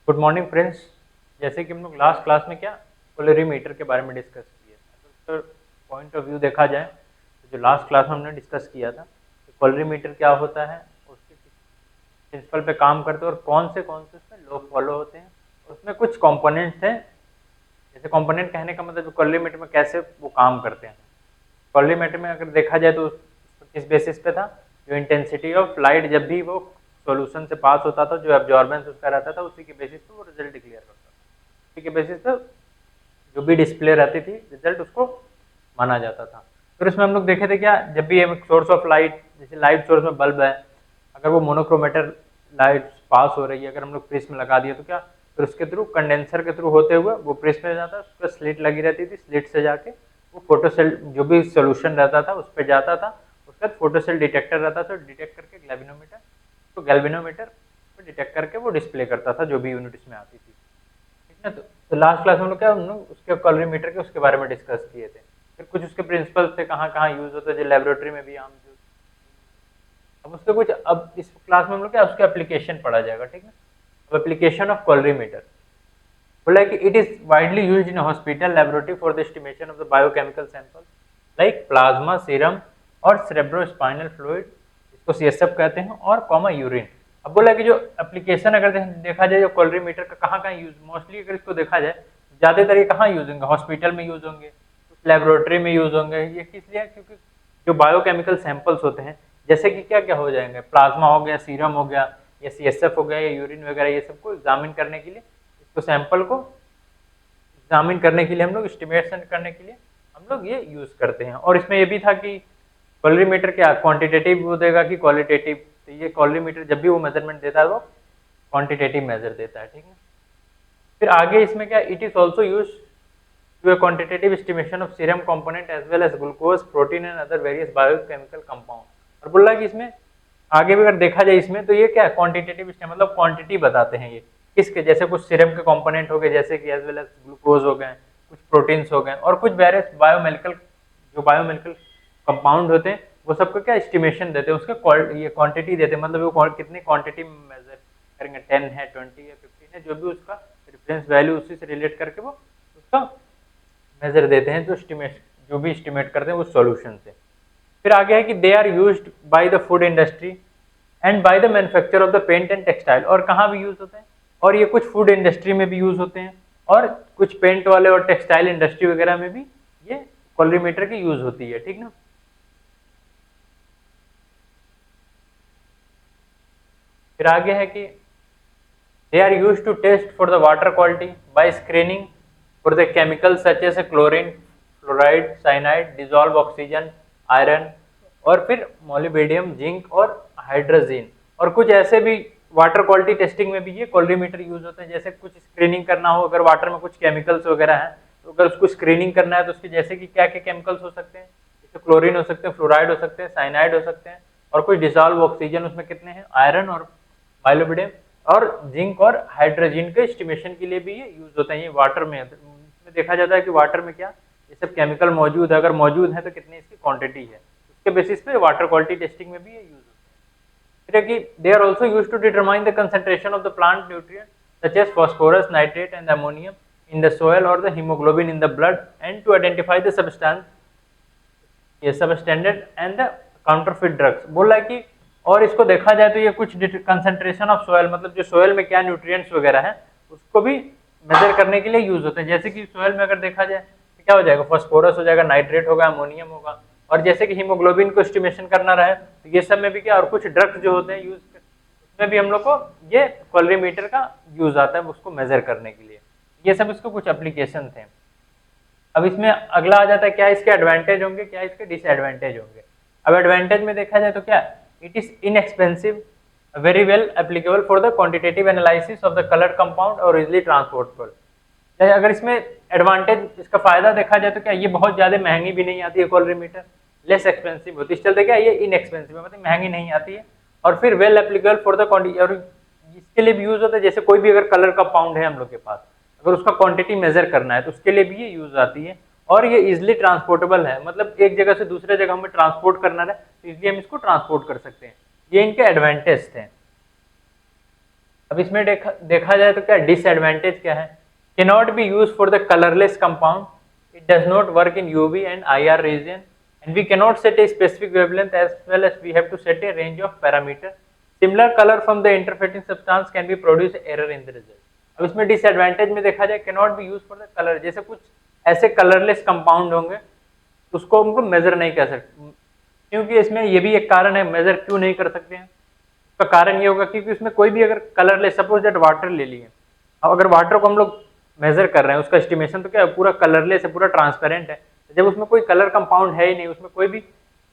Good morning friends. जैसे कि हम लोग लास्ट क्लास में क्या कैलोरीमीटर के बारे में डिस्कस किया था, तो उसका पॉइंट ऑफ व्यू देखा जाए तो जो लास्ट क्लास में हमने डिस्कस किया था कि कैलोरीमीटर क्या होता है, उसके किस प्रिंसिपल पे काम करते हैं और कौन से उसमें लोग फॉलो होते हैं। उसमें कुछ कंपोनेंट्स हैं। जैसे कंपोनेंट कहने का मतलब जो कैलोरीमीटर में कैसे वो काम करते हैं। कैलोरीमीटर में अगर देखा जाए तो किस बेसिस पे था, जो इंटेंसिटी ऑफ लाइट जब भी वो सॉल्यूशन से पास होता था, जो एब्जॉर्बेंस उसका रहता था, उसी के बेसिस पे वो रिजल्ट डिक्लेयर करता था। उसी के बेसिस पे जो भी डिस्प्ले रहती थी रिजल्ट उसको माना जाता था। फिर इसमें हम लोग देखे थे क्या, जब भी एक सोर्स ऑफ लाइट, जैसे लाइट सोर्स में बल्ब है, अगर वो मोनोक्रोमेटर लाइट पास हो रही है, अगर हम लोग प्रिज्म लगा दिए तो क्या, फिर उसके थ्रू कंडेंसर के थ्रू होते हुए वो प्रिज्म में जाता, उस पर स्लिट लगी रहती थी, स्लिट से जाके वो फोटो सेल जो भी सोल्यूशन रहता था उस पर जाता था। उसके बाद फोटो सेल डिटेक्टर रहता था, डिटेक्ट करके गैल्वेनोमीटर, तो गैल्वेनोमीटर को डिटेक्ट करके वो डिस्प्ले करता था जो भी यूनिट इसमें आती थी। ठीक है, तो लास्ट क्लास में हम लोग क्या, हम लोग उसके कैलोरीमीटर के उसके बारे में डिस्कस किए थे। फिर कुछ उसके प्रिंसिपल्स थे, कहाँ कहाँ यूज होते हैं, जो लेबोरेटरी में भी आम यूज। अब उसके कुछ, अब इस क्लास में हम लोग क्या उसके एप्लीकेशन पढ़ा जाएगा। ठीक है, अब एप्लीकेशन ऑफ कैलोरीमीटर बोला है कि it is widely used in hospital laboratory for the estimation of the biochemical sample like plasma, serum और सेरेब्रोस्पाइनल फ्लूइड, इसको सीएसएफ कहते हैं, और कॉमा यूरिन। अब बोला कि जो एप्लीकेशन अगर देखा जाए जो कैलोरीमीटर का कहाँ कहाँ यूज, मोस्टली अगर इसको देखा जाए ज़्यादातर ये कहाँ यूज होंगे, हॉस्पिटल में यूज होंगे, कुछ लेबोरेटरी में यूज होंगे। ये किस लिए, क्योंकि जो बायोकेमिकल सैंपल्स होते हैं, जैसे कि क्या क्या हो जाएंगे, प्लाज्मा हो गया, सीरम हो गया, या सीएसएफ हो गया, या यूरिन वगैरह, ये सबको एग्जामिन करने के लिए, इसको सैंपल को एग्जामिन करने के लिए हम लोग, एस्टिमेशन करने के लिए हम लोग ये यूज करते हैं। और इसमें ये भी था कि कैलोरीमीटर क्या क्वांटिटेटिव वो देगा कि क्वालिटेटिव, तो ये कैलोरीमीटर जब भी वो मेजरमेंट देता है वो क्वांटिटेटिव मेजर देता है। ठीक है, फिर आगे इसमें क्या, it is also use to a quantitative estimation of serum component as well as glucose, protein and other various biochemical compound। और बोल रहा है कि इसमें आगे भी अगर देखा जाए इसमें तो ये क्या है, क्वांटिटेटिव मतलब क्वांटिटी बताते हैं ये किसके, जैसे कुछ सीरम के कंपोनेंट हो गए, जैसे कि एज वेल एज ग्लूकोज हो गए, कुछ प्रोटीन्स हो गए, और कुछ वेरियस बायोमेडिकल, जो बायोमेडिकल कंपाउंड होते हैं वो सबको क्या एस्टिमेशन देते हैं, उसके ये क्वांटिटी देते हैं, मतलब वो कितनी क्वांटिटी में मेजर करेंगे, 10 है, 20 है, 15 है, जो भी उसका रेफरेंस वैल्यू उसी से रिलेट करके वो उसका मेजर देते हैं, जो एस्टिमेट, जो भी एस्टिमेट करते हैं उस सॉल्यूशन से। फिर आगे है कि they are used by the food industry and by the manufacture of the paint and textile. और कहाँ भी यूज होते हैं, और ये कुछ फूड इंडस्ट्री में भी यूज होते हैं, और कुछ पेंट वाले और टेक्सटाइल इंडस्ट्री वगैरह में भी ये कैलोरीमीटर की यूज होती है। ठीक ना, फिर आगे है कि they are used to test for the water quality by screening for the chemicals such as chlorine, fluoride, cyanide, dissolved oxygen, iron, और फिर मोलिबेडियम, जिंक और हाइड्रोजीन। और कुछ ऐसे भी वाटर क्वालिटी टेस्टिंग में भी ये कैलोरीमीटर यूज होते हैं, जैसे कुछ स्क्रीनिंग करना हो, अगर वाटर में कुछ केमिकल्स वगैरह हैं तो अगर उसको स्क्रीनिंग करना है तो उसके जैसे कि क्या क्या केमिकल्स हो सकते हैं, जैसे क्लोरीन हो सकते हैं, फ्लोराइड हो सकते हैं, साइनाइड हो सकते हैं, और कुछ डिसॉल्व ऑक्सीजन उसमें कितने हैं, आयरन और मोलिबेडियम और जिंक और हाइड्रोजन के एस्टिमेशन के लिए भी ये यूज होता है। ये वाटर में, इसमें देखा जाता है कि वाटर में क्या ये सब केमिकल मौजूद है, अगर मौजूद है तो कितनी इसकी क्वांटिटी है, उसके बेसिस पे वाटर क्वालिटी टेस्टिंग में भी ये यूज होता है। फिर है कि they are also used to determine the concentration of the plant nutrient such as phosphorus, nitrate and ammonium in the soil और the haemoglobin in the blood and to identify the substance, ये substandard and the counterfeit drugs. बोल रहा है कि और इसको देखा जाए तो ये कुछ कंसंट्रेशन ऑफ सोयल, मतलब जो सोयल में क्या न्यूट्रिएंट्स वगैरह है उसको भी मेजर करने के लिए यूज होते हैं। जैसे कि सोयल में अगर देखा जाए तो क्या हो जाएगा, फास्फोरस हो जाएगा, नाइट्रेट होगा, अमोनियम होगा, और जैसे कि हीमोग्लोबिन को एस्टिमेशन करना रहे तो ये सब में भी क्या, और कुछ ड्रग्स जो होते हैं यूज, उसमें भी हम लोग को ये कैलोरीमीटर का यूज आता है उसको मेजर करने के लिए। ये सब इसको कुछ एप्लीकेशन थे। अब इसमें अगला आ जाता है क्या इसके एडवांटेज होंगे, क्या इसके डिसएडवांटेज होंगे। अब एडवांटेज में देखा जाए तो क्या, it is inexpensive, very well applicable for the quantitative analysis of the coloured compound और इजिली ट्रांसपोर्टेबल। अगर इसमें एडवांटेज, इसका फायदा देखा जाए तो क्या, ये बहुत ज्यादा महंगी भी नहीं आती है कैलोरीमीटर, लेस एक्सपेंसिव होती है, इस चलते क्या ये इनएक्सपेंसिव है, मतलब महंगी नहीं आती है, और फिर well applicable for the quantity, और इसके लिए भी यूज होता है, जैसे कोई भी अगर कलर कंपाउंड है हम लोग के पास, अगर उसका क्वांटिटी मेजर करना है तो उसके लिए भी ये यूज आती है, और ये इजिली ट्रांसपोर्टेबल है, मतलब एक जगह से दूसरे जगह में ट्रांसपोर्ट करना है तो इसलिए हम इसको ट्रांसपोर्ट कर सकते हैं। ये इनके एडवांटेज थे। अब इसमें देखा जाए तो क्या डिसएडवांटेज क्या है, cannot be use for the colourless compound, it does not work in UV and IR region, and we cannot set a specific wavelength as well as we have to set a range of parameter. Similar color from the interfacing substance can be produce error in the result. अब इसमें disadvantage में देखा जाए cannot be used for the color, जैसे कुछ ऐसे colourless compound होंगे उसको हमको मेजर नहीं कर सकते, क्योंकि इसमें ये भी एक कारण है मेजर क्यों नहीं कर सकते हैं। उसका कारण ये होगा क्योंकि उसमें कोई भी अगर कलरलेस, सपोज दैट वाटर ले लिए, अब अगर वाटर को हम लोग मेजर कर रहे हैं उसका एस्टिमेशन तो क्या है, पूरा कलरलेस है, पूरा ट्रांसपेरेंट है, जब उसमें कोई कलर कंपाउंड है ही नहीं, उसमें कोई भी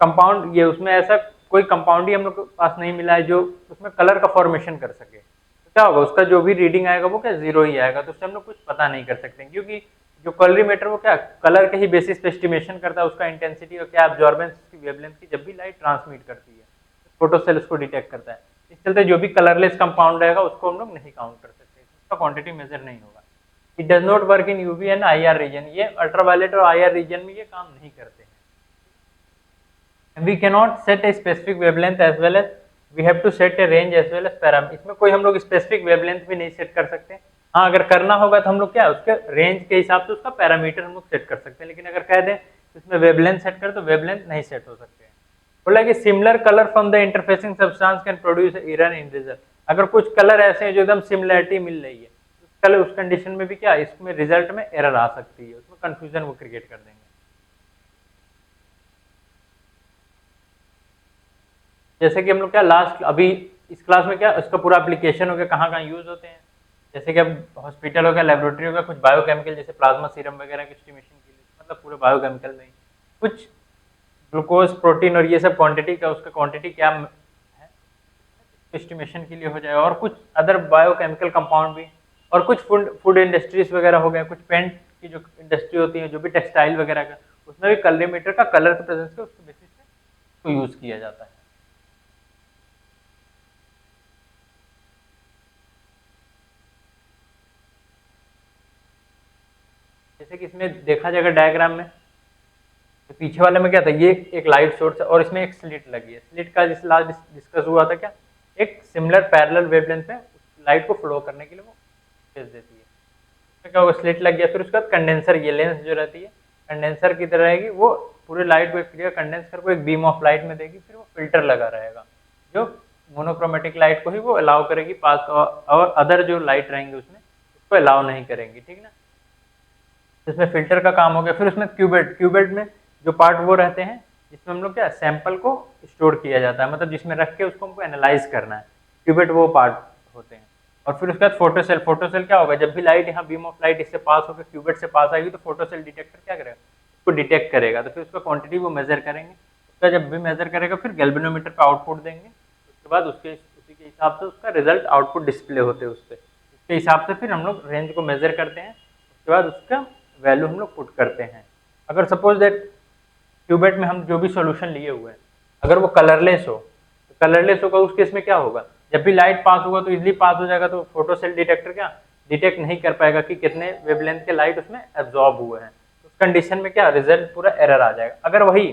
कंपाउंड, ये उसमें ऐसा कोई कंपाउंड ही हम लोग के पास नहीं मिला है जो उसमें कलर का फॉर्मेशन कर सके, तो क्या होगा उसका जो भी रीडिंग आएगा वो क्या जीरो ही आएगा, तो उससे हम लोग कुछ पता नहीं कर सकते, क्योंकि जो कलरीमीटर वो क्या कलर के ही बेसिस पे एस्टिमेशन करता है, उसका इंटेंसिटी और क्या एब्जॉर्बेंस की वेवलेंथ की, जब भी लाइट ट्रांसमिट करती है फोटो सेल उसको डिटेक्ट करता है, इस चलते जो भी कलरलेस कंपाउंड रहेगा उसको हम लोग नहीं काउंट कर सकते, उसका क्वांटिटी मेजर नहीं होगा। It does not work in UV and IR region, ये अल्ट्रावायलेट और आईआर रीजन में ये काम नहीं करते हैं। We can not set a specific wavelength as well as we have to set a range as well as parameter, इसमें कोई हम लोग स्पेसिफिक वेवलेंथ भी नहीं सेट कर सकते। हाँ अगर करना होगा तो हम लोग क्या उसके रेंज के हिसाब से उसका पैरामीटर हम लोग सेट कर सकते हैं, लेकिन अगर कह दें इसमें वेवलेंथ सेट कर तो वेवलेंथ नहीं सेट हो सकते हैं। बोला कि similar colour from the interfacing substance can produce error in result, अगर कुछ कलर ऐसे हैं जो एकदम सिमिलरिटी मिल रही है कलर, उस कंडीशन में भी क्या इसमें रिजल्ट में एरर आ सकती है, उसमें कंफ्यूजन वो क्रिएट कर देंगे। जैसे कि हम लोग क्या लास्ट अभी इस क्लास में क्या उसका पूरा एप्लीकेशन हो गया, कहाँ कहाँ यूज होते हैं, जैसे कि अब हॉस्पिटल हो गया, लेबोरेटरी हो गया, कुछ बायोकेमिकल जैसे प्लाज्मा सीरम वगैरह की एस्टिमेशन के लिए, मतलब पूरे बायोकेमिकल में कुछ ग्लूकोज प्रोटीन और ये सब क्वांटिटी का उसका क्वांटिटी क्या है एस्टिमेशन के लिए हो जाए, और कुछ अदर बायोकेमिकल कंपाउंड भी, और कुछ फूड इंडस्ट्रीज वगैरह हो गया, कुछ पेंट की जो इंडस्ट्री होती है, जो भी टेक्सटाइल वगैरह का, उसमें भी कलरीमीटर का कलर के प्रेजेंस पे उसके बेसिस पे उसको यूज किया जाता है। जैसे कि इसमें देखा जाएगा डायग्राम में, तो पीछे वाले में क्या था, ये एक लाइट सोर्स है और इसमें एक स्लिट लगी है, स्लिट का जिस लास्ट डिस्कस हुआ था क्या, एक सिमिलर पैरेलल वेवलेंथ पे लाइट को फ्लो करने के लिए वो भेज देती है, क्या होगा स्लिट लग गया, फिर उसके बाद कंडेंसर, ये लेंस जो रहती है कंडेंसर की तरह रहेगी, वो पूरे लाइट को एक क्लियर कंडेंस कर को एक बीम ऑफ लाइट में देगी, फिर वो फिल्टर लगा रहेगा जो मोनोक्रोमेटिक लाइट को ही वो अलाउ करेगी पास, और अदर जो लाइट रहेंगे उसमें उसको अलाउ नहीं करेंगी, ठीक ना। इसमें फिल्टर का काम हो गया। फिर उसमें क्यूबेट में जो पार्ट वो रहते हैं जिसमें हम लोग क्या सैंपल को स्टोर किया जाता है, मतलब जिसमें रख के उसको हमको एनालाइज करना है, क्यूबेट वो पार्ट होते हैं। और फिर उसके बाद फोटोसेल क्या होगा, जब भी लाइट यहाँ बीम ऑफ लाइट इससे पास होकर क्यूबेट से पास आएगी तो फोटोसेल डिटेक्टर क्या करेगा, उसको डिटेक्ट करेगा, तो फिर उसका क्वांटिटी वो मेजर करेंगे, उसका जब भी मेजर करेगा फिर गैल्वेनोमीटर पे आउटपुट देंगे, उसके बाद उसी के हिसाब से उसका रिजल्ट आउटपुट डिस्प्ले होते हैं उससे, उसके हिसाब से फिर हम लोग रेंज को मेजर करते हैं, उसके बाद उसका वैल्यू हम लोग पुट करते हैं। अगर सपोज दैट क्यूबेट में हम जो भी सॉल्यूशन लिए हुए हैं अगर वो कलरलेस हो, तो कलरलेस होगा उस केस में क्या होगा, जब भी लाइट पास होगा तो इजीली पास हो जाएगा, तो फोटो सेल डिटेक्टर क्या डिटेक्ट नहीं कर पाएगा कि कितने वेवलेंथ के लाइट उसमें एब्जॉर्ब हुए हैं, उस कंडीशन में क्या रिजल्ट पूरा एरर आ जाएगा। अगर वही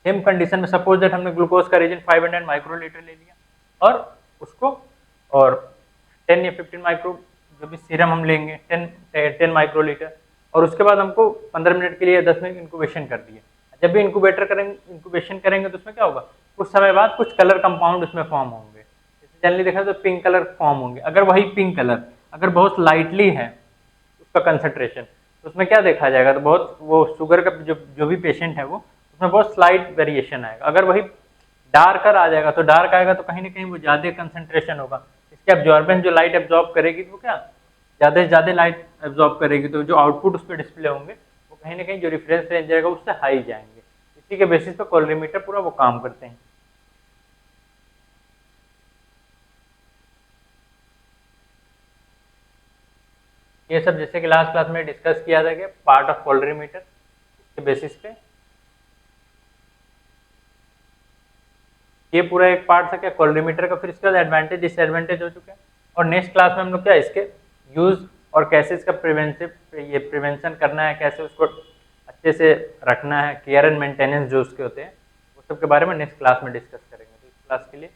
सेम कंडीशन में सपोज दैट हमने ग्लूकोज का रीजन 500 माइक्रोलीटर ले लिया और उसको और 10 या 15 माइक्रो जो भी सीरम हम लेंगे 10 माइक्रोलीटर, और उसके बाद हमको 15 मिनट के लिए 10 मिनट इंक्यूबेशन कर दिए, जब भी इंक्यूबेशन करेंगे तो उसमें क्या होगा, कुछ समय बाद कुछ कलर कंपाउंड उसमें फॉर्म होंगे, जैसे जनरली देखा तो पिंक कलर फॉर्म होंगे। अगर वही पिंक कलर अगर बहुत लाइटली है उसका कंसंट्रेशन, तो उसमें क्या देखा जाएगा, तो बहुत वो शुगर का जो भी पेशेंट है वो उसमें बहुत स्लाइट वेरिएशन आएगा। अगर वही डार्कर आ जाएगा तो डार्क आएगा तो कहीं ना कहीं वो ज़्यादा कंसंट्रेशन होगा, इसके एब्जॉर्बेंस जो लाइट एब्जॉर्ब करेगी तो क्या ज़्यादा से ज़्यादा लाइट एब्जॉर्ब करेगी, तो जो आउटपुट उस पर डिस्प्ले होंगे वो कहीं ना कहीं जो रेफरेंस रेंज रहेगा उससे हाई जाएंगे। इसी के बेसिस पे कॉलरीमीटर पूरा वो काम करते हैं। ये सब जैसे कि लास्ट क्लास में डिस्कस किया था कि पार्ट ऑफ कॉलरीमीटर के बेसिस पे ये पूरा एक पार्ट था क्या कॉलरीमीटर का। फिर इसके बाद एडवांटेज डिसएडवांटेज हो चुका है, और नेक्स्ट क्लास में हम लोग क्या इसके यूज और कैसे इसका प्रिवेंशन करना है, कैसे उसको अच्छे से रखना है, केयर एंड मेंटेनेंस जो उसके होते हैं वो सब के बारे में नेक्स्ट क्लास में डिस्कस करेंगे। तो इस क्लास के लिए